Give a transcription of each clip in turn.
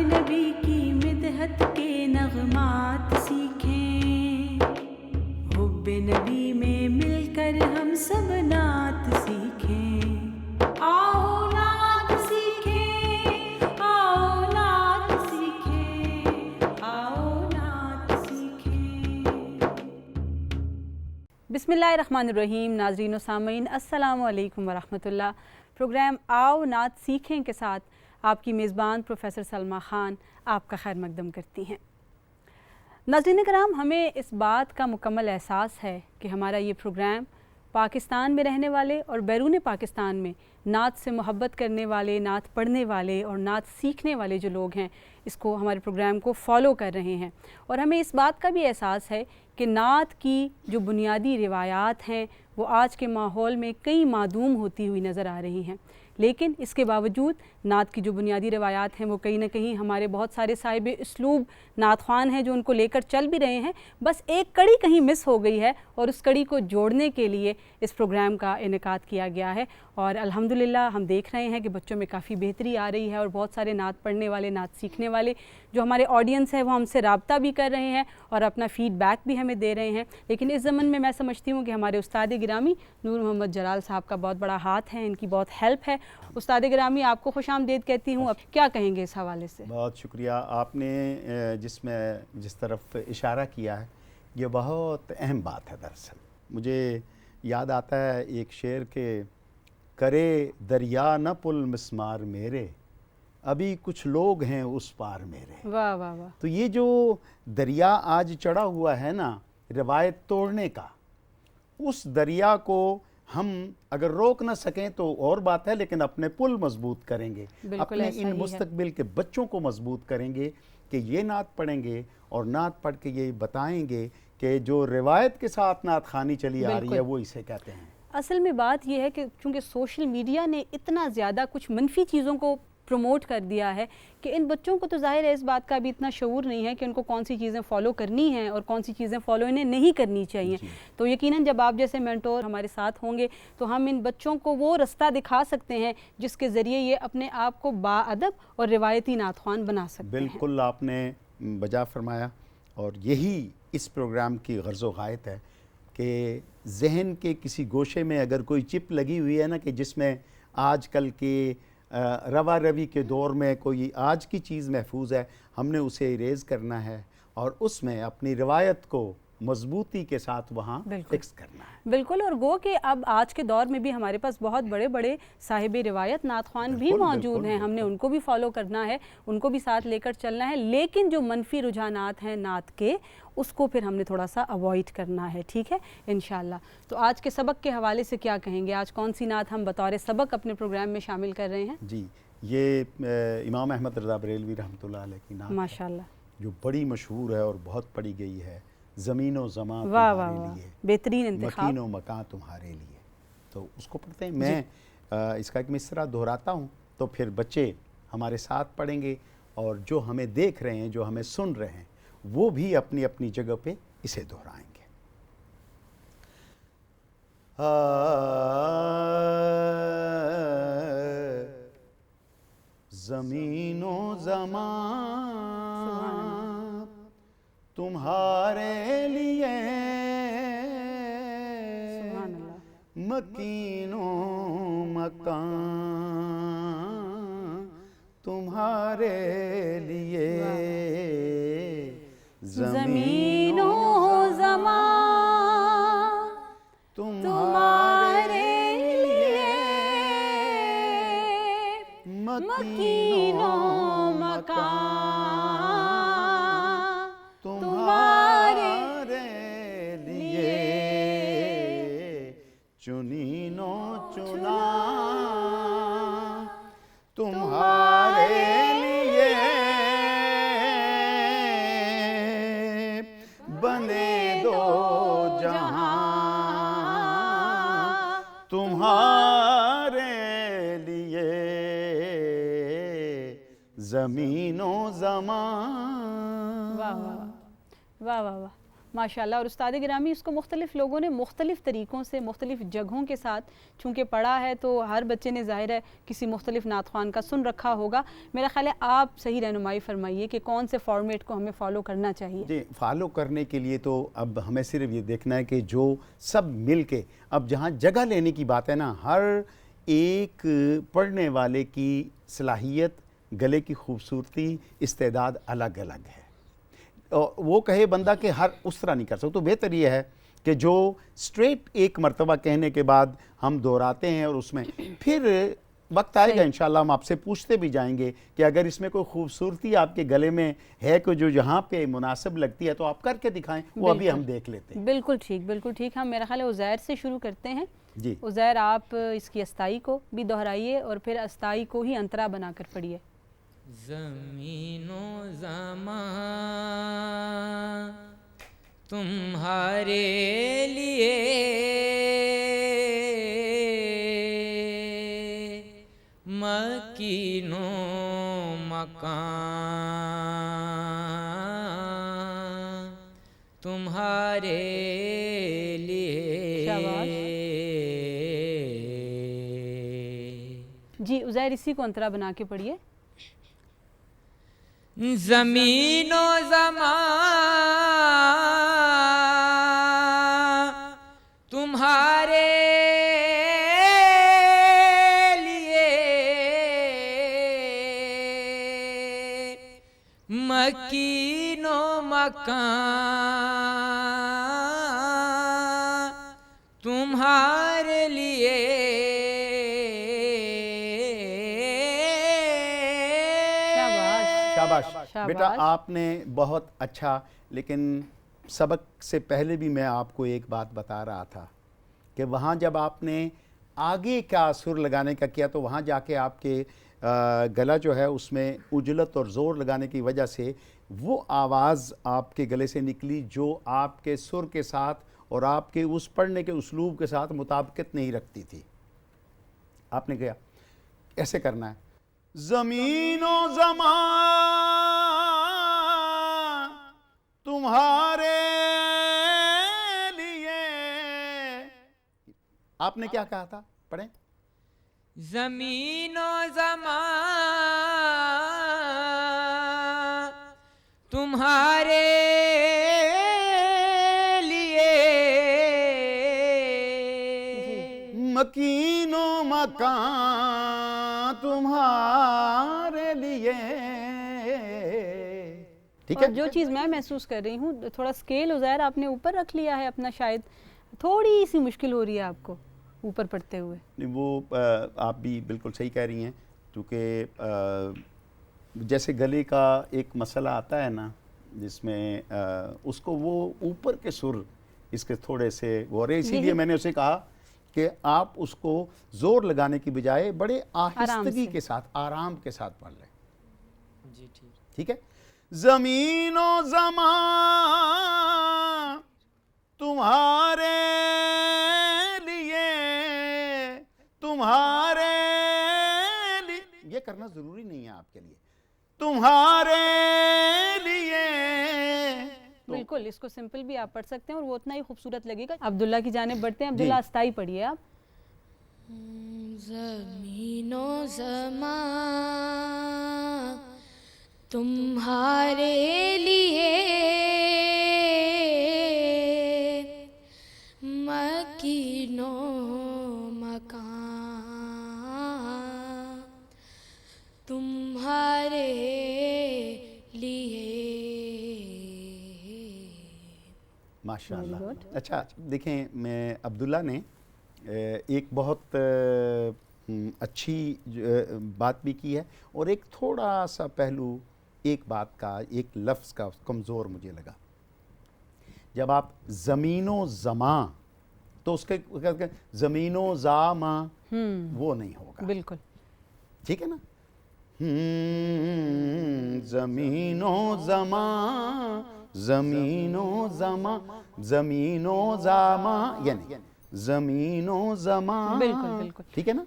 नबी की मिदहत के नगमात सीखें, हुब्बे नबी में मिलकर हम सब नात सीखें। आओ नात सीखें, आओ नात सीखें, आओ नात सीखें। बिस्मिल्लाहिर्रहमानिर्रहीम। नाज़रीन व सामीन, अस्सलामु अलैकुम वरहमतुल्लाह। प्रोग्राम आओ नात सीखें के साथ आपकी मेज़बान प्रोफ़ेसर सलमा ख़ान आपका खैर मकदम करती हैं। नाज़रीन कराम, हमें इस बात का मुकम्मल एहसास है कि हमारा ये प्रोग्राम पाकिस्तान में रहने वाले और बैरून पाकिस्तान में नात से मोहब्बत करने वाले, नात पढ़ने वाले और नात सीखने वाले जो लोग हैं, इसको हमारे प्रोग्राम को फ़ॉलो कर रहे हैं। और हमें इस बात का भी एहसास है कि नात की जो बुनियादी रिवायात हैं वो आज के माहौल में कई मादूम होती हुई नज़र आ रही हैं। लेकिन इसके बावजूद नात की जो बुनियादी रवायात हैं वो कहीं ना कहीं हमारे बहुत सारे साहिब इसलूब नात ख़्वान हैं जो उनको लेकर चल भी रहे हैं। बस एक कड़ी कहीं मिस हो गई है और उस कड़ी को जोड़ने के लिए इस प्रोग्राम का इनेकाद किया गया है। और अल्हम्दुलिल्लाह हम देख रहे हैं कि बच्चों में काफ़ी बेहतरी आ रही है और बहुत सारे नात पढ़ने वाले, नात सीखने वाले जो हमारे ऑडियंस है वो हमसे रब्ता भी कर रहे हैं और अपना फ़ीडबैक भी हमें दे रहे हैं। लेकिन इस ज़मन में मैं समझती हूँ कि हमारे उस्ताद गिरामी नूर मोहम्मद जलाल साहब का बहुत बड़ा हाथ है, इनकी बहुत हेल्प है। उस्ताद गिरामी, आपको खुशामदीद कहती हूँ। अब क्या कहेंगे इस हवाले से? बहुत शुक्रिया। आपने जिस तरफ इशारा किया है ये बहुत अहम बात है। दरअसल मुझे याद आता है एक शेर के, करे दरिया न पुल मिस्मार मेरे, अभी कुछ लोग हैं उस पार मेरे। वाह वाह वाह। तो ये जो दरिया आज चढ़ा हुआ है ना रिवायत तोड़ने का, उस दरिया को हम अगर रोक ना सकें तो और बात है, लेकिन अपने पुल मजबूत करेंगे, अपने इन मुस्तकबिल के बच्चों को मजबूत करेंगे कि ये नात पढ़ेंगे और नात पढ़ के ये बताएंगे कि जो रिवायत के साथ नात खानी चली आ रही है वो इसे कहते हैं। असल में बात यह है कि चूँकि सोशल मीडिया ने इतना ज़्यादा कुछ मनफी चीज़ों को प्रमोट कर दिया है कि इन बच्चों को तो ज़ाहिर है इस बात का भी इतना शऊर नहीं है कि उनको कौन सी चीज़ें फ़ॉलो करनी हैं और कौन सी चीज़ें फ़ॉलो इन्हें नहीं करनी चाहिए। तो यकीनन जब आप जैसे मेंटोर हमारे साथ होंगे तो हम इन बच्चों को वो रास्ता दिखा सकते हैं जिसके ज़रिए ये अपने आप को बाअदब और रिवायती नात ख़्वान बना सकते हैं। बिल्कुल आपने बजा फरमाया और यही इस प्रोग्राम की गर्ज़ व गायत है कि जहन के किसी गोशे में अगर कोई चिप लगी हुई है ना कि जिसमें आजकल के रवा रवी के दौर में कोई आज की चीज़ महफूज है, हमने उसे इरेज़ करना है और उसमें अपनी रिवायत को मजबूती के साथ वहाँ फिक्स करना है। बिल्कुल। और गो कि अब आज के दौर में भी हमारे पास बहुत बड़े बड़े साहिब रिवायत नात ख़्वान भी मौजूद हैं, हमने उनको भी फॉलो करना है, उनको भी साथ लेकर चलना है। लेकिन जो मनफी रुझानात हैं नात के, उसको फिर हमने थोड़ा सा अवॉइड करना है। ठीक है, इंशाल्लाह। तो आज के सबक के हवाले से क्या कहेंगे? आज कौन सी नात हम बतौर सबक अपने प्रोग्राम में शामिल कर रहे हैं? जी, ये इमाम अहमद रज़ा बरेलवी रहमतुल्लाह अलैह की नात माशाल्लाह, जो बड़ी मशहूर है और बहुत पढ़ी गई है। ज़मीनो ज़मां वाह वाह तुम्हारे वाह, लिए, बेहतरीन इंतखाब। मकीनो मकां तुम्हारे लिए। तो उसको पढ़ते हैं। मैं इसका एक मिसरा दोहराता हूँ तो फिर बच्चे हमारे साथ पढ़ेंगे और जो हमें देख रहे हैं, जो हमें सुन रहे हैं, वो भी अपनी अपनी जगह पे इसे दोहराएंगे। ज़मीनो ज़मां तुम्हारे लिए, मकीनो मकान तुम्हारे लिए। ज़मीनो ज़मां तुम्हारे लिए, मकीनो मकान तुम्हारे लिए। चुनीनो चुना तुम्हारे लिए, बने दो जहां तुम्हारे लिए। ज़मीनो ज़मां। वाह वाह वाह वाह वाह। माशाल्लाह। और उस्ताद गिरामी, इसको मुख्तलिफ़ लोगों ने मुख्तलिफ़ तरीक़ों से मुख्तलिफ़ जगहों के साथ चूँकि पढ़ा है, तो हर बच्चे ने ज़ाहिर है किसी मुख्तलिफ़ नात ख़्वान का सुन रखा होगा। मेरा ख़्याल है आप सही रहनुमाई फरमाइए कि कौन से फॉर्मेट को हमें फ़ॉलो करना चाहिए। जी, फॉलो करने के लिए तो अब हमें सिर्फ ये देखना है कि जो सब मिल के, अब जहाँ जगह लेने की बात है ना, हर एक पढ़ने वाले की सलाहियत, गले की खूबसूरती, इस्तेदाद अलग अलग है। और वो कहे बंदा कि हर उस तरह नहीं कर सकता, तो बेहतर ये है कि जो स्ट्रेट एक मर्तबा कहने के बाद हम दोहराते हैं और उसमें फिर वक्त आएगा इंशाल्लाह हम आपसे पूछते भी जाएंगे कि अगर इसमें कोई खूबसूरती आपके गले में है कि जो जहाँ पे मुनासिब लगती है तो आप करके दिखाएं, वो अभी हम देख लेते हैं। बिल्कुल ठीक, बिल्कुल ठीक। हम मेरा ख्याल है उज़ैर से शुरू करते हैं। जी उज़ैर, आप इसकी अस्ताई को भी दोहराइए और फिर अस्ताई को ही अंतरा बनाकर पढ़िए। ज़मीनो ज़मां तुम्हारे लिए मकीनो मकान तुम्हारे लिए। जी उज़ैर, इसी को अंतरा बना के पढ़िए। ज़मीनो ज़मां तुम्हारे लिए मकीनो मकान तुम्हारे लिए। शाबाश बेटा, आपने बहुत अच्छा, लेकिन सबक से पहले भी मैं आपको एक बात बता रहा था कि वहाँ जब आपने आगे का सुर लगाने का किया तो वहाँ जाके आपके गला जो है उसमें उजलत और ज़ोर लगाने की वजह से वो आवाज़ आपके गले से निकली जो आपके सुर के साथ और आपके उस पढ़ने के उसलूब के साथ मुताबिकत नहीं रखती थी। आपने कहा ऐसे करना है, ज़मीनो ज़मां तुम्हारे लिए। आपने क्या कहा था, पढ़ें। ज़मीनो ज़मां तुम्हारे लिए मकीनो मकान तुम्हारे लिए। ठीक है। जो चीज़ मैं महसूस कर रही हूँ, थोड़ा स्केल उज़ैर आपने ऊपर रख लिया है अपना, शायद थोड़ी सी मुश्किल हो रही है आपको ऊपर पढ़ते हुए। नहीं, वो आप भी बिल्कुल सही कह रही हैं, क्योंकि जैसे गले का एक मसला आता है ना जिसमें उसको वो ऊपर के सुर इसके थोड़े से वो रहे, इसीलिए मैंने उसे कहा कि आप उसको जोर लगाने की बजाय बड़े आहिस्तगी के साथ, आराम के साथ पढ़ लें। जी ठीक, ठीक है। ज़मीनो ज़मां तुम्हारे लिए, तुम्हारे लिए, ये करना जरूरी नहीं है आपके लिए, तुम्हारे लिए। बिल्कुल, इसको सिंपल भी आप पढ़ सकते हैं और वो उतना ही खूबसूरत लगेगा। अब्दुल्ला की जानिब बढ़ते हैं। अब्दुल्ला, अस्ताई पढ़िए आप। ज़मीनो ज़मां तुम्हारे लिए मकीनो मकान तुम्हारे लिए। माशाअल्लाह। अच्छा देखें, मैं अब्दुल्ला ने एक बहुत अच्छी बात भी की है और एक थोड़ा सा पहलू, एक बात का, एक लफ्ज़ का कमज़ोर मुझे लगा। जब आप ज़मीनो ज़मां, तो उसके ज़मीनो ज़ामा वो नहीं होगा। बिल्कुल ठीक है ना। ज़मीनो ज़मां, ज़मीनो ज़मां, ज़मीनो ज़ामा, यानी ज़मीनो ज़मां। बिल्कुल बिल्कुल ठीक है ना।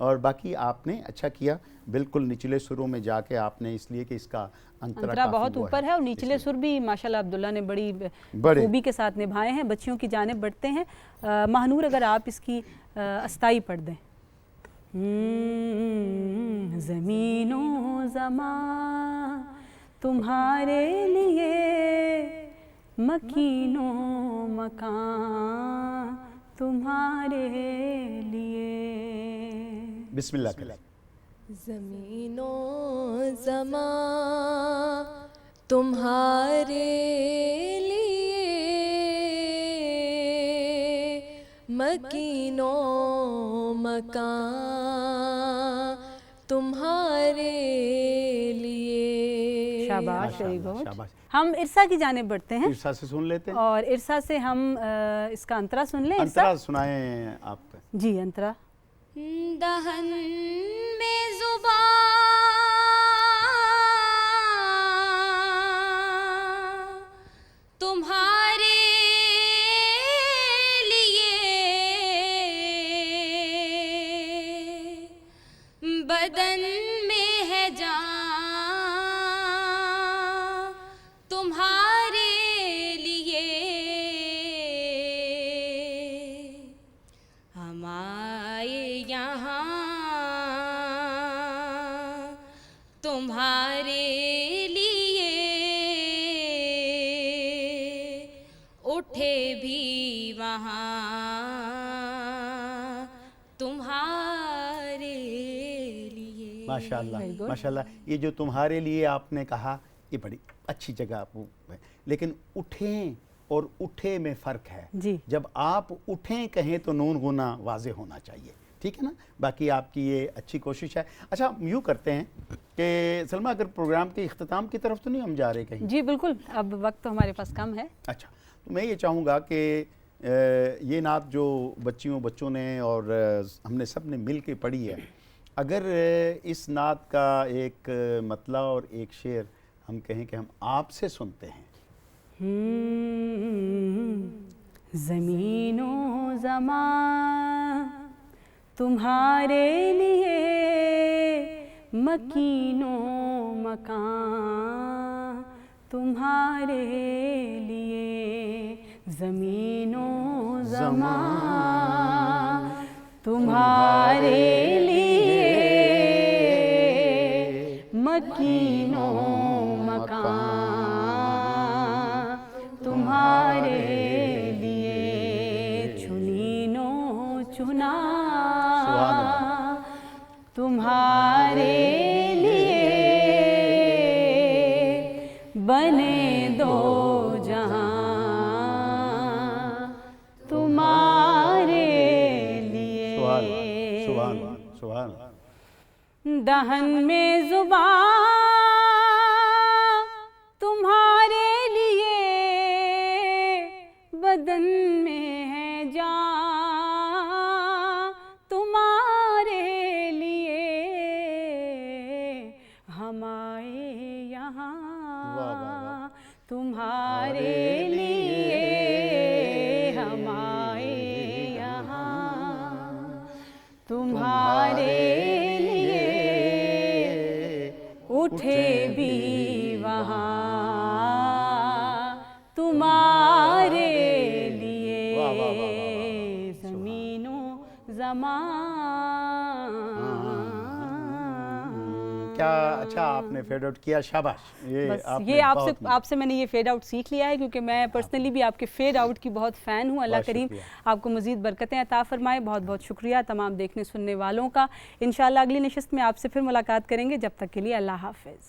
और बाकी आपने अच्छा किया, बिल्कुल निचले सुरों में जाके आपने, इसलिए कि इसका अंतरा काफ़ी बहुत वो ऊपर है और निचले सुर भी माशाल्लाह अब्दुल्ला ने बड़ी खूबी के साथ निभाए हैं। बच्चियों की जानिब बढ़ते हैं। महानूर अगर आप इसकी अस्ताई पढ़ दें। ज़मीनों ज़मा तुम्हारे लिए, मकीनों मकान तुम्हारे लिए। बिस्मिल्लाह करें। ज़मीनों ज़मा तुम्हारे लिए, मकीनों मकान तुम्हारे लिए। शाबाश, वेरी गुड। शाबाश। हम इरसा की जानिब बढ़ते हैं इरसा से सुन लेते हैं और इरसा से हम इसका अंतरा सुन लें। अंतरा सुनाएं आप। जी, अंतरा। दहन में ज़ुबान तुम्हारे लिए, बदन में है जान तुम्हारे लिए। हम आए यहाँ तुम्हारे लिए, उठे भी वहाँ तुम्हारे लिए। माशाल्लाह माशाल्लाह। ये जो तुम्हारे लिए आपने कहा, ये बड़ी अच्छी जगह वो है, लेकिन उठें और उठे में फ़र्क है जी। जब आप उठें कहें तो नून गुना वाज़े होना चाहिए, ठीक है ना। बाकी आपकी ये अच्छी कोशिश है। अच्छा, यूँ करते हैं कि सलमा, अगर प्रोग्राम के इख्तिताम की तरफ तो नहीं हम जा रहे कहीं? जी बिल्कुल, अब वक्त तो हमारे पास कम है। अच्छा, तो मैं ये चाहूँगा कि ये नात जो बच्चों ने और हमने सब ने मिल के पढ़ी है, अगर इस नात का एक मतला और एक शेर हम कहें कि हम आपसे सुनते हैं। ज़मीनों ज़मा तुम्हारे लिए, मकीनों मकान तुम्हारे लिए। ज़मीनों ज़मा तुम्हारे लिए, मकीनों मकान तुम्हारे लिए। चुनीनो चुना तुम्हारे लिए, बने दो जहां तुम्हारे लिए। सुभान सुभान। दहन में ज़ुबान तुम्हारे लिए, बदन में है जान तुम्हारे लिए। हम आए यहाँ तुम्हारे लिए, हम आए यहाँ तुम्हारे लिए, उठे भी वहाँ तुम्हारे लिए। ज़मीनों ज़मान। क्या अच्छा आपने फेड आउट किया, शाबाश। ये आपसे मैंने ये फेड आउट सीख लिया है, क्योंकि मैं पर्सनली भी आपके फेड आउट की बहुत फ़ैन हूँ। अल्लाह करीम आपको मज़ीद बरकतें अता फ़रमाए। बहुत बहुत शुक्रिया तमाम देखने सुनने वालों का। इंशाअल्लाह अगली नशिस्त में आपसे फिर मुलाकात करेंगे। जब तक के लिए अल्लाह हाफ़िज़।